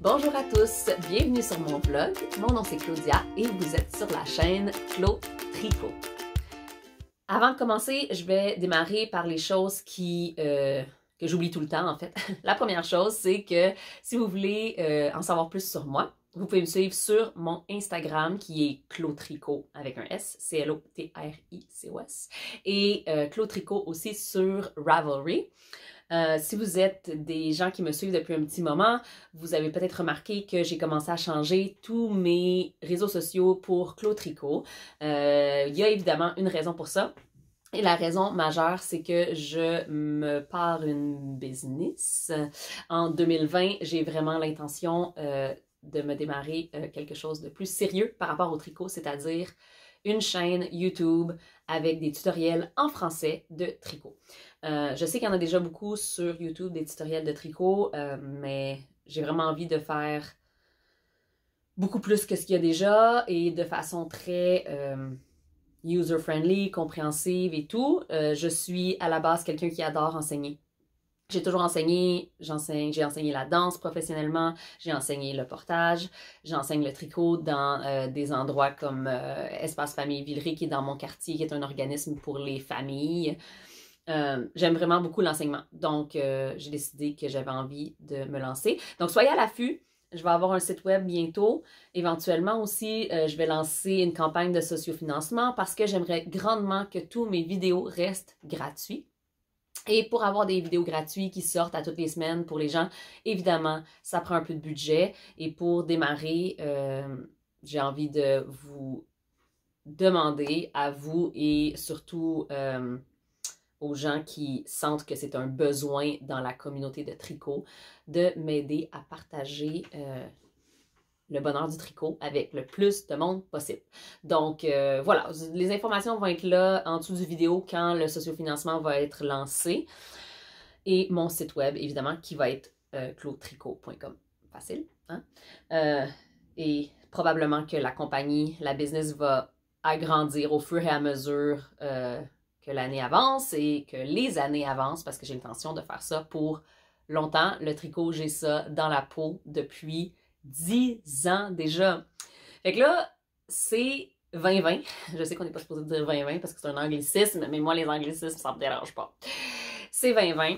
Bonjour à tous, bienvenue sur mon vlog. Mon nom c'est Claudia et vous êtes sur la chaîne Clo Tricot. Avant de commencer, je vais démarrer par les choses que j'oublie tout le temps en fait. La première chose, c'est que si vous voulez en savoir plus sur moi, vous pouvez me suivre sur mon Instagram qui est Clo Tricot avec un S, C-L-O-T-R-I-C-O-S, et Clo Tricot aussi sur Ravelry. Si vous êtes des gens qui me suivent depuis un petit moment, vous avez peut-être remarqué que j'ai commencé à changer tous mes réseaux sociaux pour Clo Tricot. Il y a évidemment une raison pour ça. Et la raison majeure, c'est que je me pars une business. En 2020, j'ai vraiment l'intention de me démarrer quelque chose de plus sérieux par rapport au tricot, c'est-à-dire une chaîne YouTube avec des tutoriels en français de tricot. Je sais qu'il y en a déjà beaucoup sur YouTube, des tutoriels de tricot, mais j'ai vraiment envie de faire beaucoup plus que ce qu'il y a déjà et de façon très user-friendly, compréhensive et tout. Je suis à la base quelqu'un qui adore enseigner. J'ai toujours enseigné, j'ai enseigné la danse professionnellement, j'ai enseigné le portage, j'enseigne le tricot dans des endroits comme Espace Famille Villeray qui est dans mon quartier, qui est un organisme pour les familles. J'aime vraiment beaucoup l'enseignement, donc j'ai décidé que j'avais envie de me lancer. Donc soyez à l'affût, je vais avoir un site web bientôt. Éventuellement aussi, je vais lancer une campagne de sociofinancement parce que j'aimerais grandement que tous mes vidéos restent gratuits. Et pour avoir des vidéos gratuites qui sortent à toutes les semaines pour les gens, évidemment, ça prend un peu de budget. Et pour démarrer, j'ai envie de vous demander à vous et surtout aux gens qui sentent que c'est un besoin dans la communauté de tricot, de m'aider à partager le bonheur du tricot avec le plus de monde possible. Donc voilà, les informations vont être là en dessous du vidéo quand le sociofinancement va être lancé. Et mon site web, évidemment, qui va être clotricot.com. Facile, hein? Et probablement que la compagnie, la business va agrandir au fur et à mesure que l'année avance et que les années avancent parce que j'ai l'intention de faire ça pour longtemps. Le tricot, j'ai ça dans la peau depuis 10 ans déjà. Fait que là, c'est 2020. Je sais qu'on n'est pas supposé dire 2020 parce que c'est un anglicisme, mais moi, les anglicismes, ça me dérange pas. C'est 2020.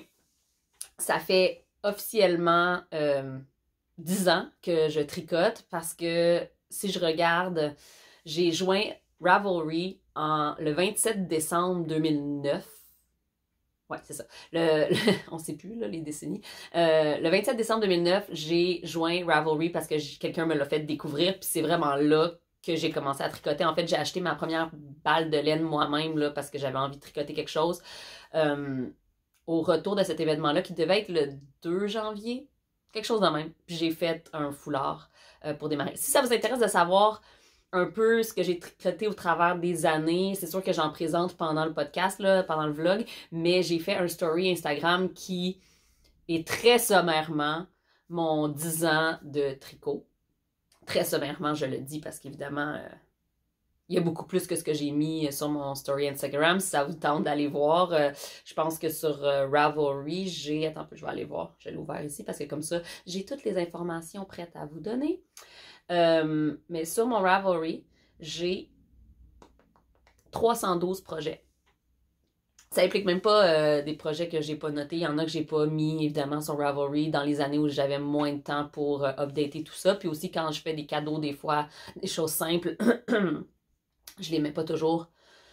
Ça fait officiellement 10 ans que je tricote parce que si je regarde, j'ai joint Ravelry le 27 décembre 2009. Ouais, c'est ça. On ne sait plus, là, les décennies. Le 27 décembre 2009, j'ai joint Ravelry parce que quelqu'un me l'a fait découvrir, puis c'est vraiment là que j'ai commencé à tricoter. En fait, j'ai acheté ma première balle de laine moi-même, là, parce que j'avais envie de tricoter quelque chose. Au retour de cet événement-là, qui devait être le 2 janvier, quelque chose de même. Puis j'ai fait un foulard pour démarrer. Si ça vous intéresse de savoir un peu ce que j'ai tricoté au travers des années. C'est sûr que j'en présente pendant le podcast, là, pendant le vlog, mais j'ai fait un story Instagram qui est très sommairement mon 10 ans de tricot. Très sommairement, je le dis parce qu'évidemment, il y a beaucoup plus que ce que j'ai mis sur mon story Instagram. Si ça vous tente d'aller voir, je pense que sur Ravelry, j'ai... Attends un peu, je vais aller voir. Je l'ai ouvert ici parce que comme ça, j'ai toutes les informations prêtes à vous donner. Mais sur mon Ravelry, j'ai 312 projets. Ça implique même pas des projets que j'ai pas notés. Il y en a que j'ai pas mis, évidemment, sur Ravelry dans les années où j'avais moins de temps pour updater tout ça. Puis aussi, quand je fais des cadeaux, des fois, des choses simples, je les mets pas toujours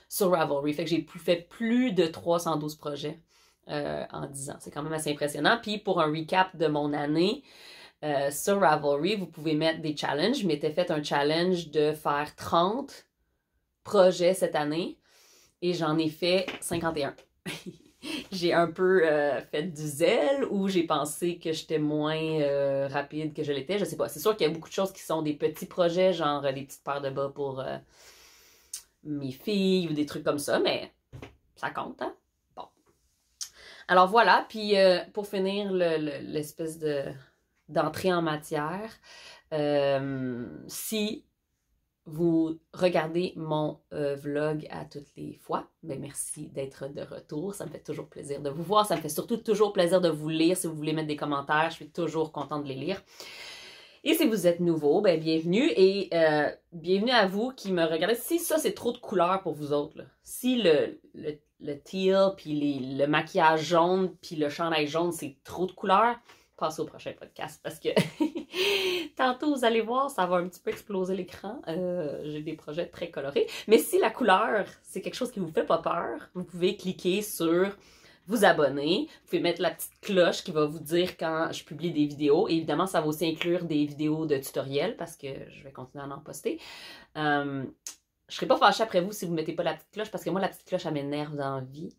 sur Ravelry. Fait que j'ai fait plus de 312 projets en 10 ans. C'est quand même assez impressionnant. Puis pour un recap de mon année, sur Ravelry, vous pouvez mettre des challenges. Je m'étais fait un challenge de faire 30 projets cette année et j'en ai fait 51. J'ai un peu fait du zèle ou j'ai pensé que j'étais moins rapide que je l'étais. Je sais pas. C'est sûr qu'il y a beaucoup de choses qui sont des petits projets, genre des petites paires de bas pour mes filles ou des trucs comme ça, mais ça compte, hein? Bon. Alors voilà, puis pour finir l'espèce d'entrée en matière. Si vous regardez mon vlog à toutes les fois, ben merci d'être de retour. Ça me fait toujours plaisir de vous voir. Ça me fait surtout toujours plaisir de vous lire. Si vous voulez mettre des commentaires, je suis toujours contente de les lire. Et si vous êtes nouveau, ben bienvenue et bienvenue à vous qui me regardez. Si ça c'est trop de couleurs pour vous autres, là. Si le teal, puis le maquillage jaune, puis le chandail jaune c'est trop de couleurs, passez au prochain podcast parce que tantôt vous allez voir, ça va un petit peu exploser l'écran. J'ai des projets très colorés. Mais si la couleur c'est quelque chose qui vous fait pas peur, vous pouvez cliquer sur vous abonner. Vous pouvez mettre la petite cloche qui va vous dire quand je publie des vidéos. Et évidemment, ça va aussi inclure des vidéos de tutoriels parce que je vais continuer à en poster. Je serai pas fâchée après vous si vous ne mettez pas la petite cloche parce que moi, la petite cloche, elle m'énerve dans la vie.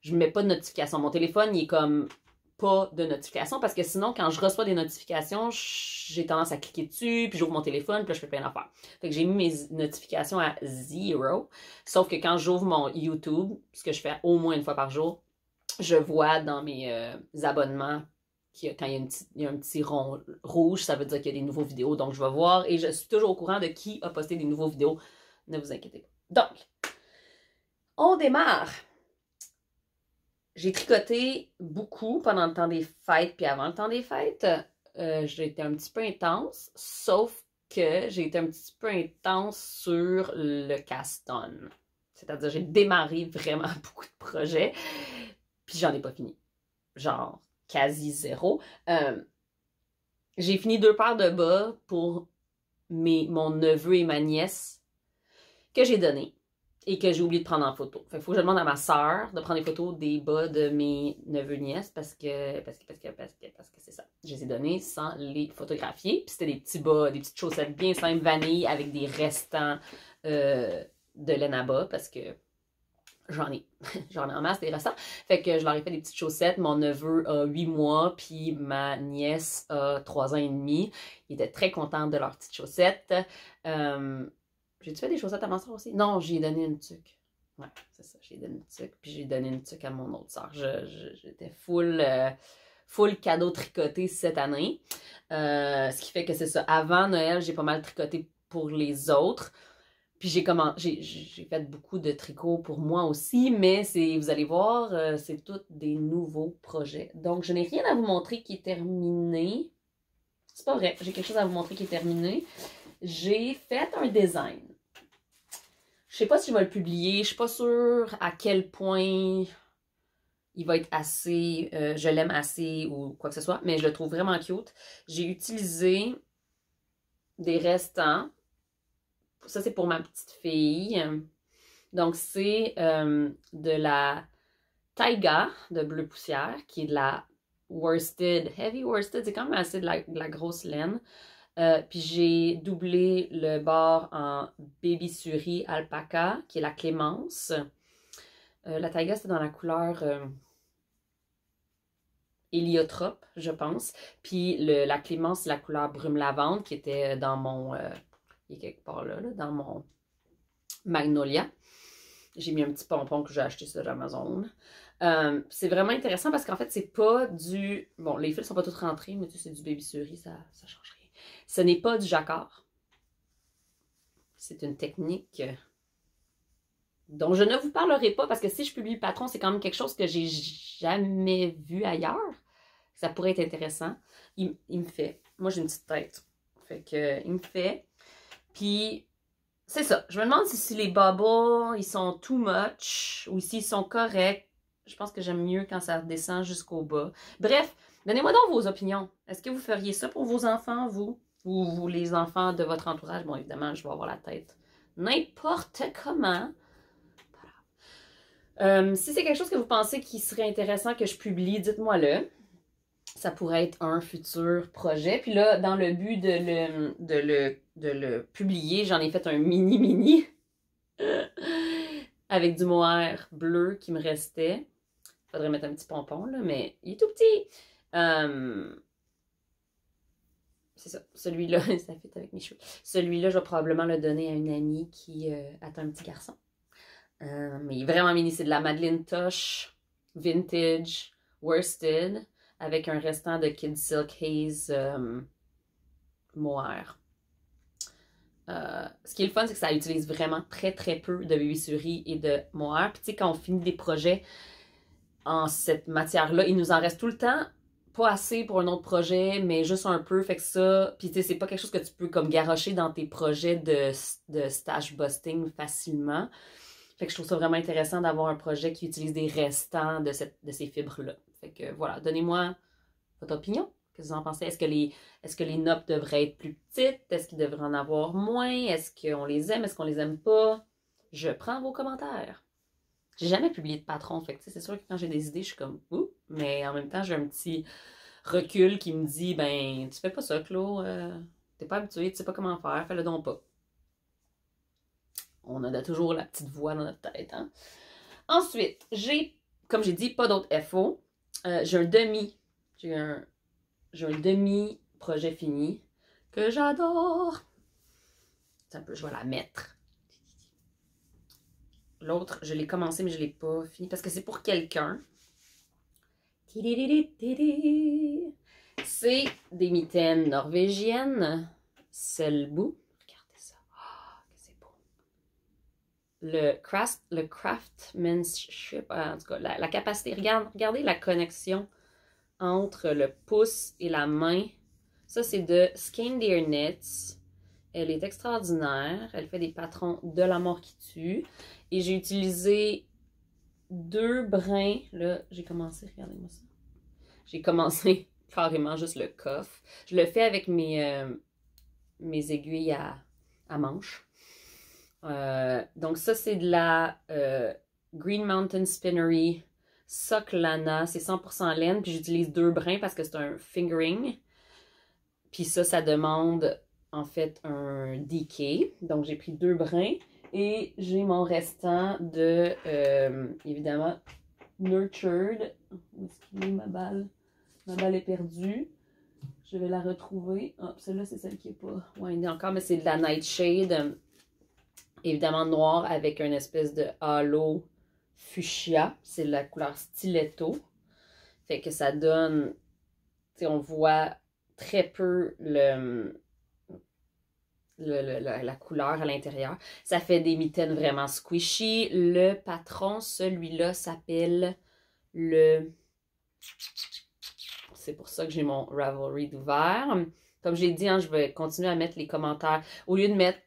Je ne mets pas de notification. Mon téléphone, il est comme pas de notification parce que sinon, quand je reçois des notifications, j'ai tendance à cliquer dessus, puis j'ouvre mon téléphone, puis là, je fais plein d'affaires. Fait que j'ai mis mes notifications à 0. Sauf que quand j'ouvre mon YouTube, ce que je fais au moins une fois par jour, je vois dans mes abonnements quand il y a un petit rond rouge, ça veut dire qu'il y a des nouveaux vidéos, donc je vais voir et je suis toujours au courant de qui a posté des nouveaux vidéos. Ne vous inquiétez pas. Donc, on démarre. J'ai tricoté beaucoup pendant le temps des fêtes puis avant le temps des fêtes. J'ai été un petit peu intense, sauf que j'ai été un petit peu intense sur le cast-on. C'est-à-dire, j'ai démarré vraiment beaucoup de projets. Puis j'en ai pas fini. Genre, quasi zéro. J'ai fini 2 paires de bas pour mon neveu et ma nièce que j'ai donné et que j'ai oublié de prendre en photo. Fait qu'il faut que je demande à ma soeur de prendre des photos des bas de mes neveux et nièces parce que c'est ça. Je les ai donnés sans les photographier. Puis c'était des petits bas, des petites chaussettes bien simples, vanille avec des restants de laine à bas parce que j'en ai en masse des restants. Fait que je leur ai fait des petites chaussettes. Mon neveu a 8 mois, puis ma nièce a 3 ans et demi. Ils étaient très contents de leurs petites chaussettes. J'ai-tu fait des chaussettes à ma soeur aussi? Non, j'ai donné une tuque. Ouais, c'est ça, j'ai donné une tuque, puis j'ai donné une tuque à mon autre soeur. J'étais full cadeau tricoté cette année. Ce qui fait que c'est ça. Avant Noël, j'ai pas mal tricoté pour les autres. Puis j'ai fait beaucoup de tricots pour moi aussi, mais vous allez voir, c'est tous des nouveaux projets. Donc, je n'ai rien à vous montrer qui est terminé. C'est pas vrai, j'ai quelque chose à vous montrer qui est terminé. J'ai fait un design. Je sais pas si je vais le publier, je suis pas sûre à quel point il va être assez, je l'aime assez ou quoi que ce soit, mais je le trouve vraiment cute. J'ai utilisé des restants. Ça, c'est pour ma petite fille. Donc, c'est de la Taiga de bleu poussière, qui est de la worsted, heavy worsted. C'est quand même assez de la grosse laine. Puis j'ai doublé le bord en baby suri alpaca, qui est la clémence. La Taiga, c'était dans la couleur héliotrope, je pense. Puis la clémence, c'est la couleur brume lavande, qui était dans mon... il est quelque part là, dans mon Magnolia. J'ai mis un petit pompon que j'ai acheté sur Amazon. C'est vraiment intéressant parce qu'en fait, c'est pas du... Bon, les fils sont pas toutes rentrées, mais tu sais, c'est du baby suri, ça change rien. Ce n'est pas du jacquard. C'est une technique dont je ne vous parlerai pas parce que si je publie le patron, c'est quand même quelque chose que j'ai jamais vu ailleurs. Ça pourrait être intéressant. Il me fait. Moi, j'ai une petite tête. Fait que, il me fait. Puis, c'est ça. Je me demande si les bubbles, ils sont too much ou s'ils sont corrects. Je pense que j'aime mieux quand ça redescend jusqu'au bas. Bref, donnez-moi donc vos opinions. Est-ce que vous feriez ça pour vos enfants, vous? Ou les enfants de votre entourage? Bon, évidemment, je vais avoir la tête n'importe comment. Si c'est quelque chose que vous pensez qui serait intéressant que je publie, dites-moi-le. Ça pourrait être un futur projet. Puis là, dans le but de le publier, j'en ai fait un mini avec du mohair bleu qui me restait. Faudrait mettre un petit pompon, là, mais il est tout petit. C'est ça. Celui-là, ça fit avec mes cheveux. Celui-là, je vais probablement le donner à une amie qui attend un petit garçon. Mais il est vraiment mini. C'est de la Madeline Tosh Vintage Worsted avec un restant de Kid Silk Haze mohair. Ce qui est le fun, c'est que ça utilise vraiment très peu de baby suri et de mohair. Puis tu sais, quand on finit des projets en cette matière-là, il nous en reste tout le temps pas assez pour un autre projet, mais juste un peu, fait que ça, puis tu sais, c'est pas quelque chose que tu peux comme garrocher dans tes projets de stash busting facilement. Fait que je trouve ça vraiment intéressant d'avoir un projet qui utilise des restants de ces fibres-là. Fait que voilà, donnez-moi votre opinion. Qu'est-ce que vous en pensez? Est-ce que les notes devraient être plus petites? Est-ce qu'il devrait en avoir moins? Est-ce qu'on les aime? Est-ce qu'on les aime pas? Je prends vos commentaires. J'ai jamais publié de patron, fait que c'est sûr que quand j'ai des idées, je suis comme ouh, mais en même temps, j'ai un petit recul qui me dit ben, tu fais pas ça, Claude, t'es pas habitué, tu sais pas comment faire, fais-le donc pas. On a toujours la petite voix dans notre tête, hein? Ensuite, comme j'ai dit, pas d'autres FO. J'ai un demi. J'ai un demi-projet fini que j'adore. Un peu, je vais la mettre. L'autre, je l'ai commencé, mais je l'ai pas fini parce que c'est pour quelqu'un. C'est des mitaines norvégiennes. Selbu. Regardez ça. Oh, que c'est beau. Le craftsmanship, en tout cas, la capacité. Regardez la connexion entre le pouce et la main. Ça, c'est de Skein Deer Knits. Elle est extraordinaire. Elle fait des patrons de la mort qui tue. Et j'ai utilisé 2 brins. Là, j'ai commencé, regardez-moi ça. J'ai commencé carrément juste le coffre. Je le fais avec mes aiguilles à manche. Donc ça, c'est de la Green Mountain Spinnery Sock Lana. C'est 100% laine. Puis j'utilise 2 brins parce que c'est un fingering. Puis ça demande en fait un decay. Donc j'ai pris 2 brins. Et j'ai mon restant de, évidemment, Nurtured. Où est-ce qu'il est ma balle? Ma balle est perdue. Je vais la retrouver. Hop, celle-là, c'est celle qui n'est pas windée encore, mais c'est de la Nightshade. Évidemment noire avec une espèce de halo fuchsia. C'est la couleur stiletto. Fait que ça donne, tu sais, on voit très peu la couleur à l'intérieur. Ça fait des mitaines vraiment squishy. Le patron, celui-là, s'appelle le... C'est pour ça que j'ai mon Ravelry d'ouvert. Comme j'ai dit, hein, je vais continuer à mettre les commentaires. Au lieu de mettre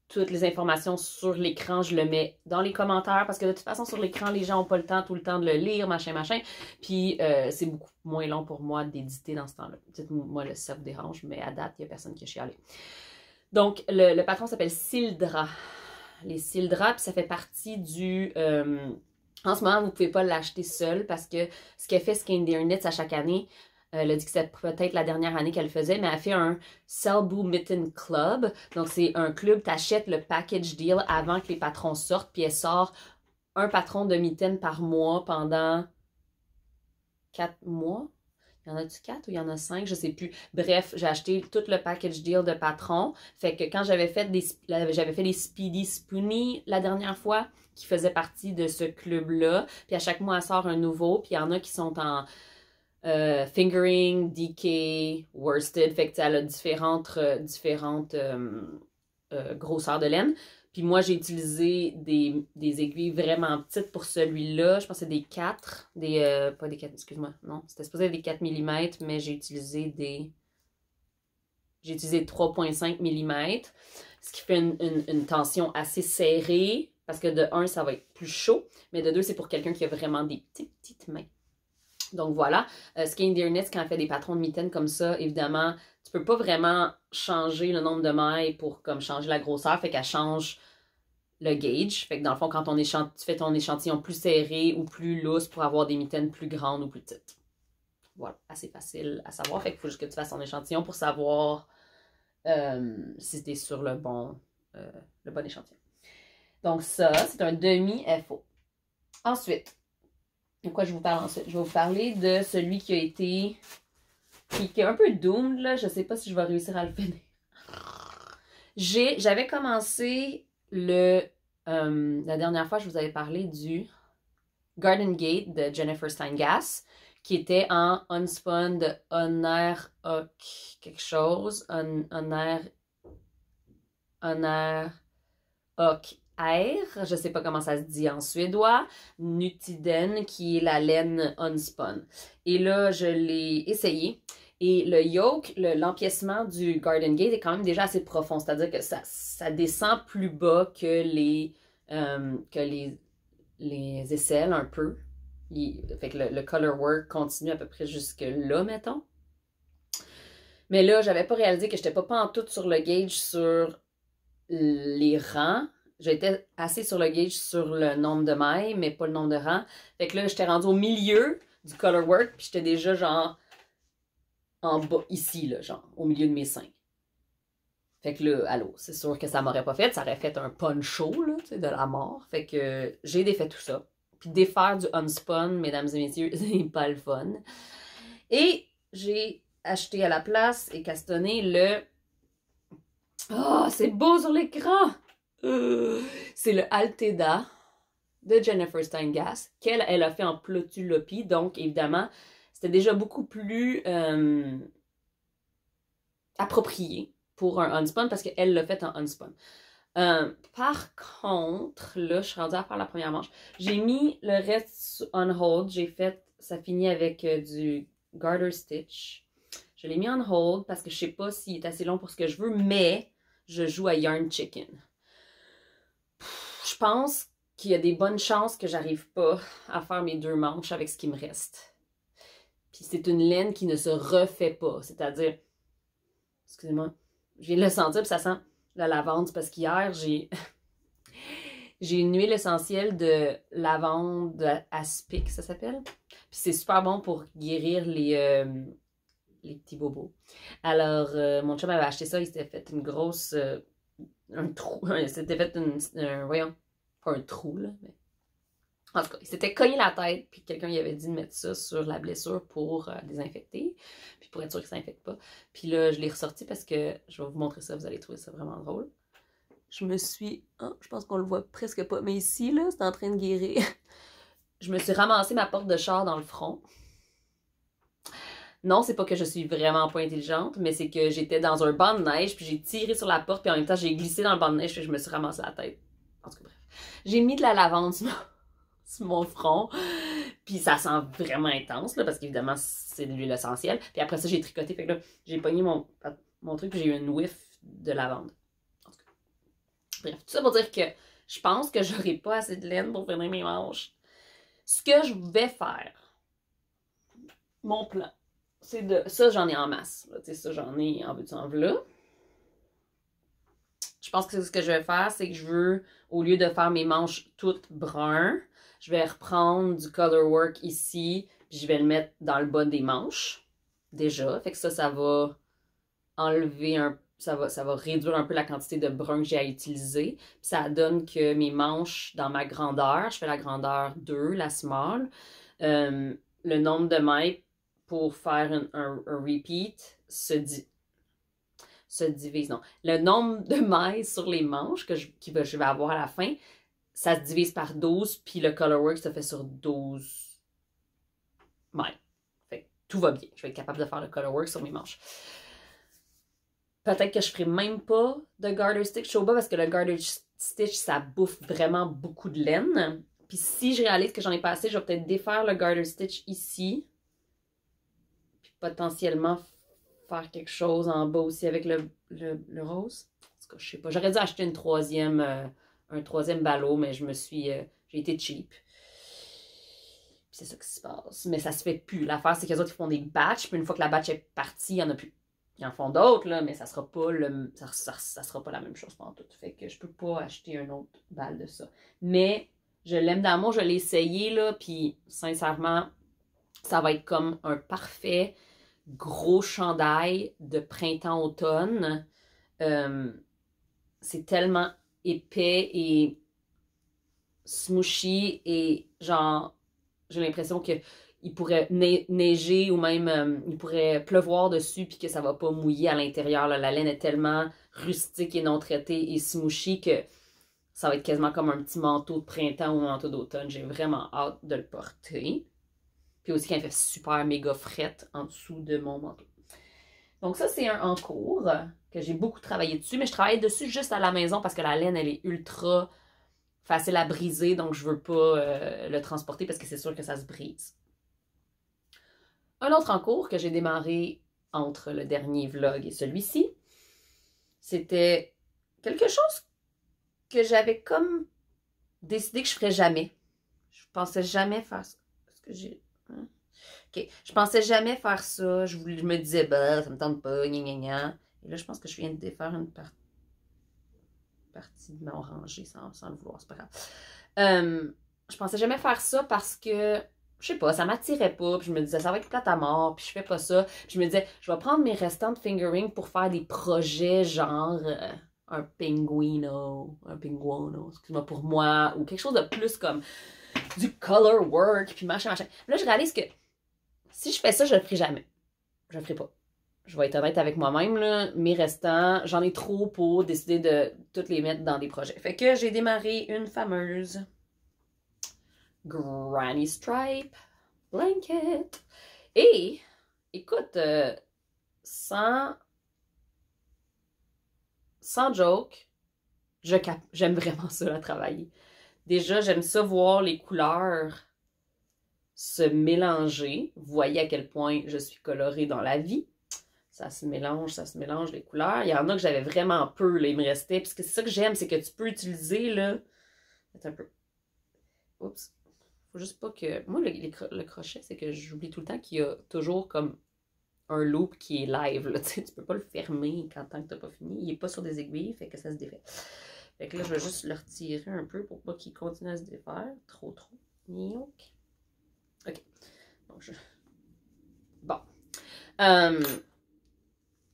toutes les informations sur l'écran, je le mets dans les commentaires parce que de toute façon, sur l'écran, les gens n'ont pas le temps tout le temps de le lire, machin, machin. Puis, c'est beaucoup moins long pour moi d'éditer dans ce temps-là. Dites-moi si ça vous dérange, mais à date, il n'y a personne qui a chialé. Donc, le patron s'appelle Sildra. Les Sildra, puis ça fait partie du... en ce moment, vous ne pouvez pas l'acheter seul parce que ce qu'elle fait Skein Deer Knits à chaque année, elle a dit que c'était peut-être la dernière année qu'elle faisait, mais elle fait un Selbu Mitten Club. Donc, c'est un club, tu achètes le package deal avant que les patrons sortent, puis elle sort un patron de mitaine par mois pendant 4 mois. Il y en a-tu 4 ou il y en a 5? Je sais plus. Bref, j'ai acheté tout le package deal de patron. Fait que quand j'avais fait des Speedy Spoony la dernière fois, qui faisaient partie de ce club-là, puis à chaque mois, elle sort un nouveau, puis il y en a qui sont en... fingering, DK, worsted, fait que elle a différentes grosseurs de laine. Puis moi, j'ai utilisé des aiguilles vraiment petites pour celui-là. Je pense que c'est des 4, pas des 4, excuse-moi, non, c'était supposé être des 4 mm, mais j'ai utilisé 3,5 mm, ce qui fait une tension assez serrée, parce que de 1, ça va être plus chaud, mais de 2, c'est pour quelqu'un qui a vraiment des petites mains. Donc voilà, Skein Deer Knits, quand elle fait des patrons de mitaines comme ça, évidemment, tu peux pas vraiment changer le nombre de mailles pour comme changer la grosseur, fait qu'elle change le gauge. Fait que dans le fond, quand tu fais ton échantillon plus serré ou plus lousse pour avoir des mitaines plus grandes ou plus petites. Voilà, assez facile à savoir. Fait qu'il faut juste que tu fasses ton échantillon pour savoir si tu es sur le bon échantillon. Donc ça, c'est un demi-FO. Ensuite, de quoi je vous parle ensuite? Je vais vous parler de celui qui a été... qui est un peu doomed, là. Je sais pas si je vais réussir à le finir. J'avais commencé la dernière fois, je vous avais parlé du Garden Gate de Jennifer Steingass, qui était en unspun de Honor quelque chose. Honor Oak R, je sais pas comment ça se dit en suédois, Nutiden, qui est la laine unspun. Et là, je l'ai essayé. Et le yoke, l'empiècement du Garden Gate est quand même déjà assez profond, c'est-à-dire que ça descend plus bas que les aisselles un peu. Fait que le color work continue à peu près jusque là, mettons. Mais là, j'avais pas réalisé que j'étais pas pantoute sur le gauge sur les rangs. J'étais assez sur le gauge sur le nombre de mailles, mais pas le nombre de rangs. Fait que là, j'étais rendue au milieu du color work, puis j'étais déjà genre en bas, ici, là, genre, au milieu de mes seins. Fait que là, allô, c'est sûr que ça m'aurait pas fait. Ça aurait fait un poncho, là, tu sais, de la mort. Fait que j'ai défait tout ça. Puis défaire du unspun, mesdames et messieurs, c'est pas le fun. Et j'ai acheté à la place et castonné le... Oh, c'est beau sur l'écran! C'est le Alteda de Jennifer Steingass, qu'elle a fait en plotulopie. Donc, évidemment, c'était déjà beaucoup plus approprié pour un unspun parce qu'elle l'a fait en unspun. Par contre, là, je suis rendue à faire la première manche. J'ai mis le reste on hold. J'ai fait, ça finit avec du garter stitch. Je l'ai mis on hold parce que je sais pas s'il est assez long pour ce que je veux, mais je joue à Yarn Chicken. Je pense qu'il y a des bonnes chances que j'arrive pas à faire mes 2 manches avec ce qui me reste. Puis c'est une laine qui ne se refait pas. C'est-à-dire, excusez-moi, je viens de le sentir, puis ça sent la lavande. C'est parce qu'hier, j'ai une huile essentielle de lavande aspic, ça s'appelle. Puis c'est super bon pour guérir les petits bobos. Alors, mon chum avait acheté ça, il s'était fait une grosse... un trou. Il s'était fait voyons, pas un trou, là, mais... En tout cas, il s'était cogné la tête, puis quelqu'un lui avait dit de mettre ça sur la blessure pour désinfecter, puis pour être sûr que ça n'infecte pas. Puis là, je l'ai ressorti parce que, je vais vous montrer ça, vous allez trouver ça vraiment drôle. Je me suis... Oh, je pense qu'on le voit presque pas, mais ici, là, c'est en train de guérir. Je me suis ramassé ma porte de char dans le front. Non, c'est pas que je suis vraiment pas intelligente, mais c'est que j'étais dans un banc de neige, puis j'ai tiré sur la porte, puis en même temps, j'ai glissé dans le banc de neige, puis je me suis ramassé la tête. En tout cas, bref. J'ai mis de la lavande sur mon front, puis ça sent vraiment intense, là, parce qu'évidemment, c'est de l'huile essentielle. Puis après ça, j'ai tricoté, fait que là, j'ai pogné mon truc, puis j'ai eu une whiff de lavande. En tout cas. Bref, tout ça pour dire que je pense que j'aurai pas assez de laine pour finir mes manches. Ce que je vais faire, mon plan, c'est de... Ça, j'en ai en masse. Tu sais, ça, j'en ai en veux-tu en veux-là. Je pense que ce que je vais faire, c'est que je veux, au lieu de faire mes manches toutes brunes, je vais reprendre du color work ici, puis je vais le mettre dans le bas des manches, déjà. Fait que ça va enlever ça va réduire un peu la quantité de brun que j'ai à utiliser. Puis ça donne que mes manches, dans ma grandeur, je fais la grandeur 2, la small, le nombre de mailles pour faire un repeat se divise, non. Le nombre de mailles sur les manches que je vais avoir à la fin, ça se divise par 12, puis le colorwork se fait sur 12 mailles. Fait que tout va bien. Je vais être capable de faire le colorwork sur mes manches. Peut-être que je ferai même pas de garter stitch au bas parce que le garter stitch, ça bouffe vraiment beaucoup de laine. Puis si je réalise que j'en ai pas assez, je vais peut-être défaire le garter stitch ici. Puis potentiellement faire quelque chose en bas aussi avec le rose. En tout cas, je sais pas. J'aurais dû acheter un troisième ballot, mais j'ai été cheap. Puis c'est ça qui se passe. Mais ça se fait plus. L'affaire, c'est que les autres, ils font des batchs. Puis une fois que la batch est partie, il y en a plus. Ils en font d'autres, là, mais ça sera pas ça sera pas la même chose pendant tout. Fait que je peux pas acheter un autre balle de ça. Mais je l'aime d'amour, je l'ai essayé, là, puis sincèrement, ça va être comme un parfait gros chandail de printemps-automne. C'est tellement épais et smooshy et genre, j'ai l'impression que il pourrait neiger ou même il pourrait pleuvoir dessus puis que ça va pas mouiller à l'intérieur. La laine est tellement rustique et non traitée et smooshy que ça va être quasiment comme un petit manteau de printemps ou un manteau d'automne. J'ai vraiment hâte de le porter. Puis aussi quand il fait super méga frette en dessous de mon manteau. Donc ça, c'est un en cours que j'ai beaucoup travaillé dessus. Mais je travaille dessus juste à la maison parce que la laine, elle est ultra facile à briser, donc je veux pas le transporter parce que c'est sûr que ça se brise. Un autre en cours que j'ai démarré entre le dernier vlog et celui-ci, c'était quelque chose que j'avais comme décidé que je ferais jamais. Je pensais jamais faire ça. Est-ce que j'ai... OK. Je pensais jamais faire ça. Je me disais, bah, ça me tente pas, gna gna gna. Et là, je pense que je viens de défaire une partie de ma rangée sans le vouloir, c'est pas grave. Je pensais jamais faire ça parce que, je sais pas, ça m'attirait pas. Puis je me disais, ça va être plate à mort. Puis je fais pas ça. Puis je me disais, je vais prendre mes restants de fingering pour faire des projets genre un pinguino, excuse-moi, pour moi, ou quelque chose de plus comme du color work, puis machin, machin. Là, je réalise que si je fais ça, je le ferai jamais. Je le ferai pas. Je vais être honnête avec moi-même, là. Mes restants, j'en ai trop pour décider de toutes les mettre dans des projets. Fait que j'ai démarré une fameuse Granny Stripe Blanket. Et, écoute, sans joke, j'aime vraiment ça, là, travailler. Déjà, j'aime ça voir les couleurs se mélanger. Vous voyez à quel point je suis colorée dans la vie. Ça se mélange les couleurs. Il y en a que j'avais vraiment peu, là, il me restait. Parce que c'est ça que j'aime, c'est que tu peux utiliser, là... Attends un peu. Oups. Faut juste pas que... Moi, le crochet, c'est que j'oublie tout le temps qu'il y a toujours comme un loop qui est live, là. Tu peux pas le fermer tant que t'as pas fini. Il est pas sur des aiguilles, fait que ça se défait. Fait que là, je vais juste le retirer un peu pour pas qu'il continue à se défaire. Trop. Ok. Donc, bon.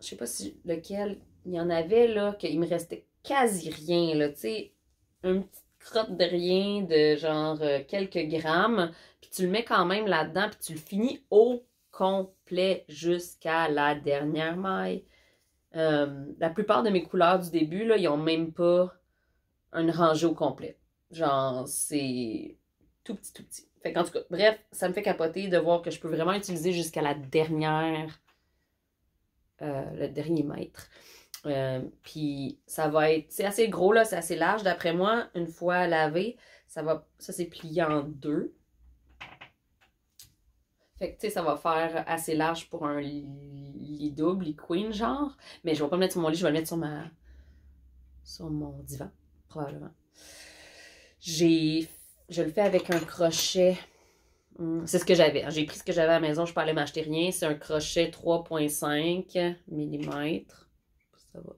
Je sais pas si lequel il y en avait, là, qu'il me restait quasi rien, là, tu sais, une petite crotte de rien de genre quelques grammes, puis tu le mets quand même là-dedans, puis tu le finis au complet jusqu'à la dernière maille. La plupart de mes couleurs du début, là, ils ont même pas une rangée au complet. Genre, c'est tout petit. Fait qu'en tout cas, bref, ça me fait capoter de voir que je peux vraiment utiliser jusqu'à la dernière... le dernier mètre. Puis ça va être, c'est assez gros là, c'est assez large d'après moi. Une fois lavé, ça s'est plié en deux. Fait que tu sais, ça va faire assez large pour un lit double, lit queen genre. Mais je vais pas le mettre sur mon lit, je vais le mettre sur mon divan, probablement. Je le fais avec un crochet. C'est ce que j'avais. J'ai pris ce que j'avais à la maison, je peux aller m'acheter rien. C'est un crochet 3,5 mm. Ça va.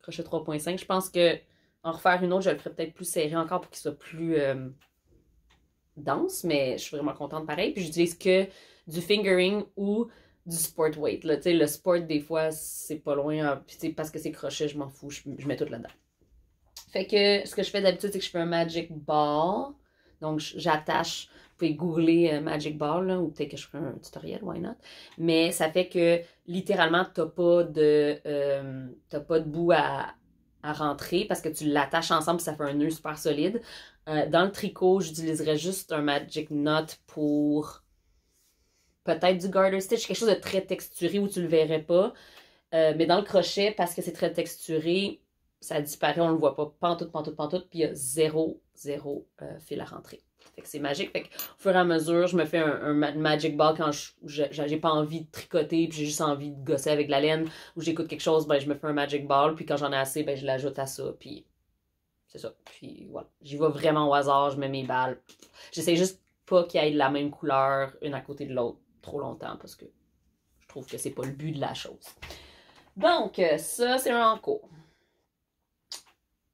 Crochet 3,5. Je pense que en refaire une autre, je le ferais peut-être plus serré encore pour qu'il soit plus dense, mais je suis vraiment contente pareil. Puis j'utilise que du fingering ou du sport weight. Là. Le sport, des fois, c'est pas loin. Hein. Puis parce que c'est crochet, je m'en fous. Je mets tout là-dedans. Fait que ce que je fais d'habitude, c'est que je fais un magic ball. Donc, j'attache... Vous pouvez googler Magic Ball, là, ou peut-être que je ferai un tutoriel, why not? Mais ça fait que, littéralement, t'as pas de bout à rentrer parce que tu l'attaches ensemble et ça fait un nœud super solide. Dans le tricot, j'utiliserais juste un Magic Knot pour peut-être du garter stitch, quelque chose de très texturé où tu le verrais pas. Mais dans le crochet, parce que c'est très texturé, ça disparaît, on le voit pas. Pantoute, puis il y a zéro fil à rentrer. Fait que c'est magique. Fait que, au fur et à mesure, je me fais un magic ball quand j'ai pas envie de tricoter, puis j'ai juste envie de gosser avec de la laine, ou j'écoute quelque chose, ben je me fais un magic ball, puis quand j'en ai assez, ben je l'ajoute à ça, puis c'est ça. Puis voilà. J'y vais vraiment au hasard, je mets mes balles. J'essaie juste pas qu'il y ait la même couleur une à côté de l'autre trop longtemps, parce que je trouve que c'est pas le but de la chose. Donc, ça, c'est un en cours.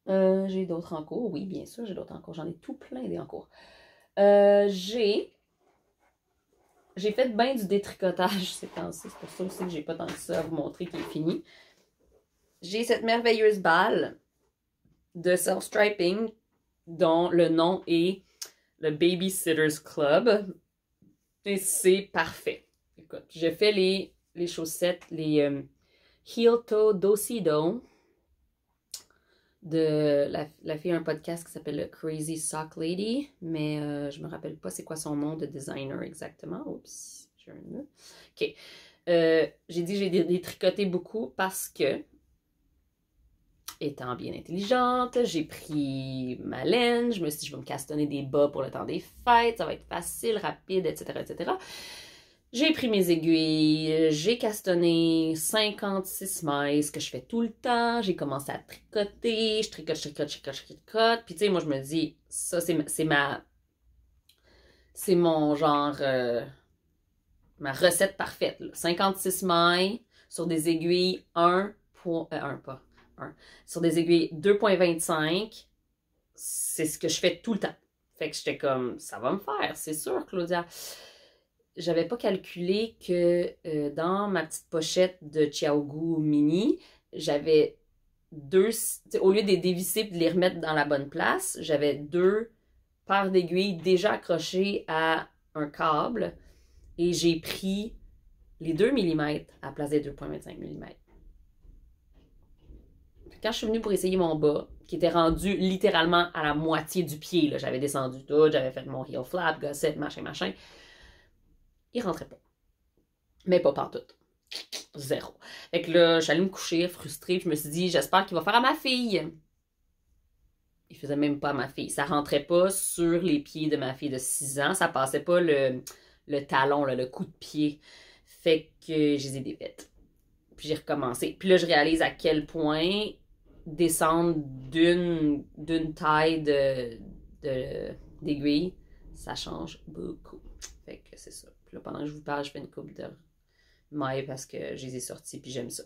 J'ai d'autres en cours. Oui, bien sûr, j'ai d'autres en cours. J'en ai tout plein des en cours. J'ai fait bien du détricotage ces temps-ci. C'est pour ça aussi que j'ai pas tant que ça à vous montrer qui est fini. J'ai cette merveilleuse balle de self-striping dont le nom est le Babysitter's Club. Et c'est parfait. Écoute, j'ai fait les chaussettes, les Heel Toe Docido de la fille a un podcast qui s'appelle Crazy Sock Lady, mais je me rappelle pas c'est quoi son nom de designer exactement. Oups, j'ai un nœud. Ok. J'ai dit que j'ai détricoté beaucoup parce que étant bien intelligente, j'ai pris ma laine, je me suis dit, je vais me castonner des bas pour le temps des fêtes, ça va être facile, rapide, etc., etc. J'ai pris mes aiguilles, j'ai castonné 56 mailles, ce que je fais tout le temps. J'ai commencé à tricoter, je tricote, je tricote, je tricote, je tricote. Puis tu sais, moi je me dis, ça c'est mon genre, ma recette parfaite. Là. 56 mailles sur des aiguilles 1, pas 1, sur des aiguilles 2,25. C'est ce que je fais tout le temps. Fait que j'étais comme, ça va me faire, c'est sûr, Claudia. J'avais pas calculé que dans ma petite pochette de Chiaogu Mini, j'avais deux, au lieu de les dévisser et de les remettre dans la bonne place, j'avais 2 paires d'aiguilles déjà accrochées à un câble et j'ai pris les 2 mm à la place des 2,25 mm. Quand je suis venue pour essayer mon bas, qui était rendu littéralement à la moitié du pied, j'avais descendu tout, j'avais fait mon heel flap, gossette, machin, il rentrait pas. Mais pas pantoute. Zéro. Fait que là, j'allais me coucher frustrée, puis je me suis dit, j'espère qu'il va faire à ma fille. Il faisait même pas à ma fille. Ça rentrait pas sur les pieds de ma fille de 6 ans. Ça passait pas le talon, là, le coup de pied. Fait que je les ai défaites. Puis j'ai recommencé. Puis là, je réalise à quel point descendre d'une taille d'aiguille, ça change beaucoup. Fait que c'est ça. Puis là, pendant que je vous parle, je fais une coupe de mailles parce que je les ai sortis puis j'aime ça.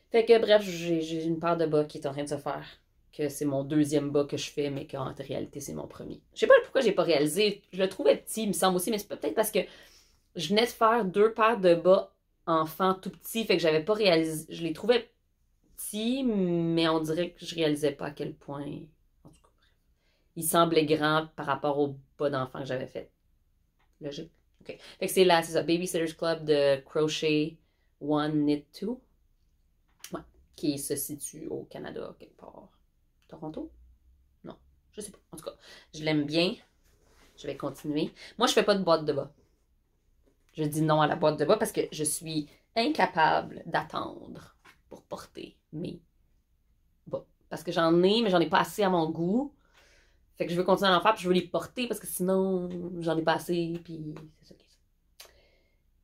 Fait que bref, j'ai une paire de bas qui est en train de se faire. Que c'est mon deuxième bas que je fais, mais qu'en réalité, c'est mon premier. Je sais pas pourquoi j'ai pas réalisé. Je le trouvais petit, il me semble aussi, mais c'est peut-être parce que je venais de faire 2 paires de bas enfant tout petit, fait que j'avais pas réalisé. Je les trouvais petits, mais on dirait que je réalisais pas à quel point. En tout cas, ils semblaient grands par rapport au bas d'enfant que j'avais fait. Logique. OK. Fait que c'est là, c'est ça, Babysitter's Club de Crochet One Knit Two. Ouais. Qui se situe au Canada, quelque part. Toronto? Non. Je sais pas. En tout cas, je l'aime bien. Je vais continuer. Moi, je fais pas de boîte de bas. Je dis non à la boîte de bas parce que je suis incapable d'attendre pour porter mes bas. Parce que j'en ai, mais j'en ai pas assez à mon goût. Fait que je veux continuer à en faire, puis je veux les porter parce que sinon, j'en ai pas assez, puis c'est ça qui est ça.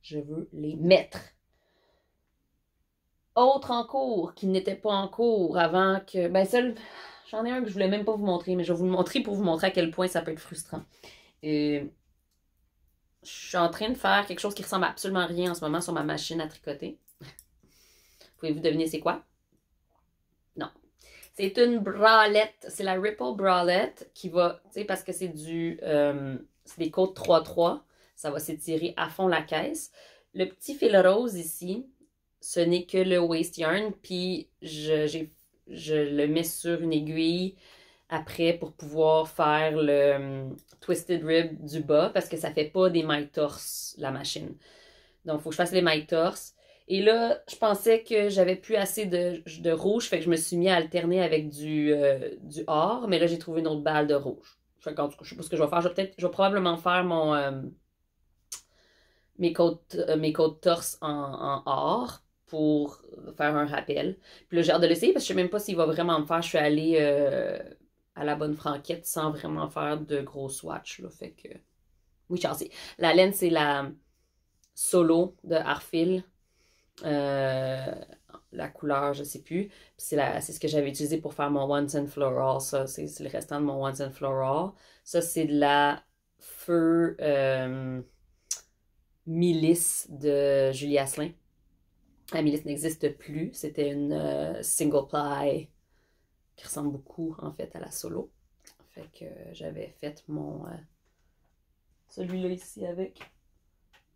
Je veux les mettre. Autre en cours qui n'était pas en cours avant que... Ben, seul... J'en ai un que je voulais même pas vous montrer, mais je vais vous le montrer pour vous montrer à quel point ça peut être frustrant. Je suis en train de faire quelque chose qui ressemble à absolument rien en ce moment sur ma machine à tricoter. Pouvez-vous deviner c'est quoi? Non. C'est une bralette. C'est la Ripple Bralette qui va, tu sais, parce que c'est c'est des côtes 3-3. Ça va s'étirer à fond la caisse. Le petit fil rose ici, ce n'est que le waist yarn. Puis je le mets sur une aiguille après pour pouvoir faire le twisted rib du bas parce que ça fait pas des mailles torse, la machine. Donc, il faut que je fasse les mailles torse. Et là, je pensais que j'avais plus assez de rouge, fait que je me suis mis à alterner avec du or, mais là, j'ai trouvé une autre balle de rouge. Fait qu'en tout cas, je sais pas ce que je vais faire. Je vais probablement faire mes côtes torse en or pour faire un rappel. Puis là, j'ai hâte de l'essayer parce que je sais même pas s'il va vraiment me faire. Je suis allée à la bonne franquette sans vraiment faire de gros swatch, là. Fait que, oui, chancé. La laine, c'est la Solo de Arfil. La couleur, je sais plus. C'est ce que j'avais utilisé pour faire mon Once and Floral. Ça, c'est le restant de mon Once and Floral. Ça, c'est de la Feu Milice de Julie Asselin. La Milice n'existe plus. C'était une single ply qui ressemble beaucoup, en fait, à la Solo. Fait que j'avais fait mon... celui-là ici avec.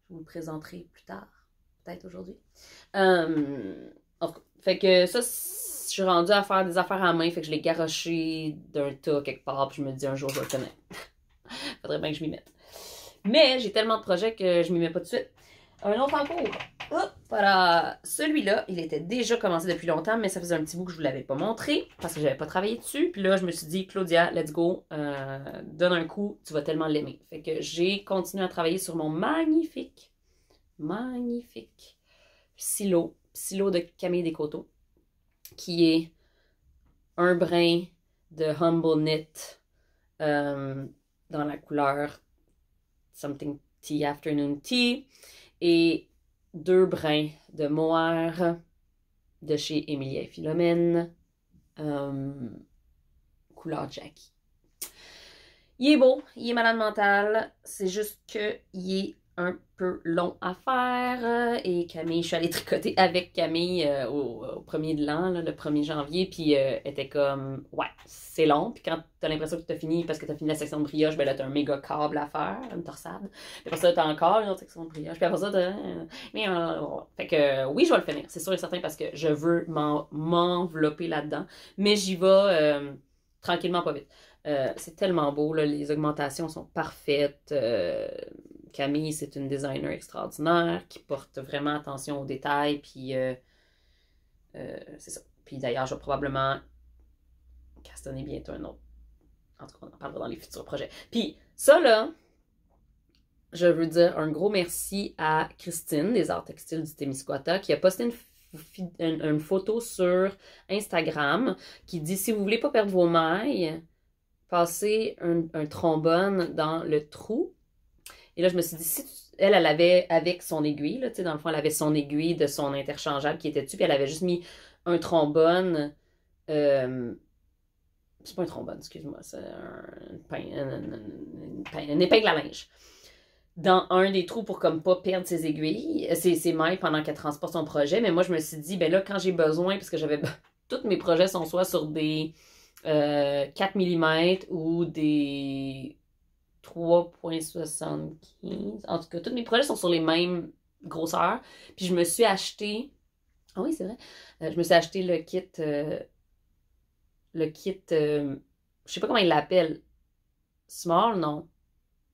Je vous le présenterai plus tard. Peut-être aujourd'hui. Fait que ça, je suis rendue à faire des affaires à main. Fait que je l'ai garoché d'un tas quelque part. Puis je me dis un jour, je vais le connaître. Faudrait bien que je m'y mette. Mais j'ai tellement de projets que je m'y mets pas tout de suite. Un autre en cours. Hop, voilà. Celui-là, il était déjà commencé depuis longtemps, mais ça faisait un petit bout que je vous l'avais pas montré parce que j'avais pas travaillé dessus. Puis là, je me suis dit, Claudia, let's go. Donne un coup, tu vas tellement l'aimer. Fait que j'ai continué à travailler sur mon magnifique silo de Camille Descoteaux, qui est un brin de Humble Knit dans la couleur Something Tea Afternoon Tea et 2 brins de mohair de chez Emilia et Philomène, couleur Jackie. Il est beau, il est malade mental, c'est juste qu'il est un peu long à faire. Et Camille, je suis allée tricoter avec Camille au premier de l'an, le 1er janvier, puis elle était comme, ouais, c'est long. Puis quand t'as l'impression que t'as fini, parce que t'as fini la section de brioche, ben là, t'as un méga câble à faire, une torsade. Puis après ça, t'as encore une autre section de brioche. Puis après ça, t'as... Fait que oui, je vais le finir, c'est sûr et certain, parce que je veux m'envelopper là-dedans. Mais j'y vais tranquillement, pas vite. C'est tellement beau, là, les augmentations sont parfaites. Camille, c'est une designer extraordinaire qui porte vraiment attention aux détails. Puis c'est ça. Puis d'ailleurs, je vais probablement castonner bientôt un autre. En tout cas, on en parlera dans les futurs projets. Puis ça, là, je veux dire un gros merci à Christine des Arts Textiles du Témiscouata qui a posté une photo sur Instagram qui dit « Si vous voulez pas perdre vos mailles, passez un trombone dans le trou. » Et là, je me suis dit, si elle avait avec son aiguille, là, dans le fond, elle avait son aiguille de son interchangeable qui était dessus, puis elle avait juste mis un trombone. C'est pas un trombone, excuse-moi, c'est une épingle à linge. Dans un des trous pour comme pas perdre ses aiguilles, ses mailles pendant qu'elle transporte son projet. Mais moi, je me suis dit, ben là, quand j'ai besoin, parce que j'avais. Tous mes projets sont soit sur des 4 mm ou des 3,75. En tout cas, tous mes projets sont sur les mêmes grosseurs. Puis je me suis acheté... Ah oui, c'est vrai. Je me suis acheté le kit... je sais pas comment il l'appelle. Small, non.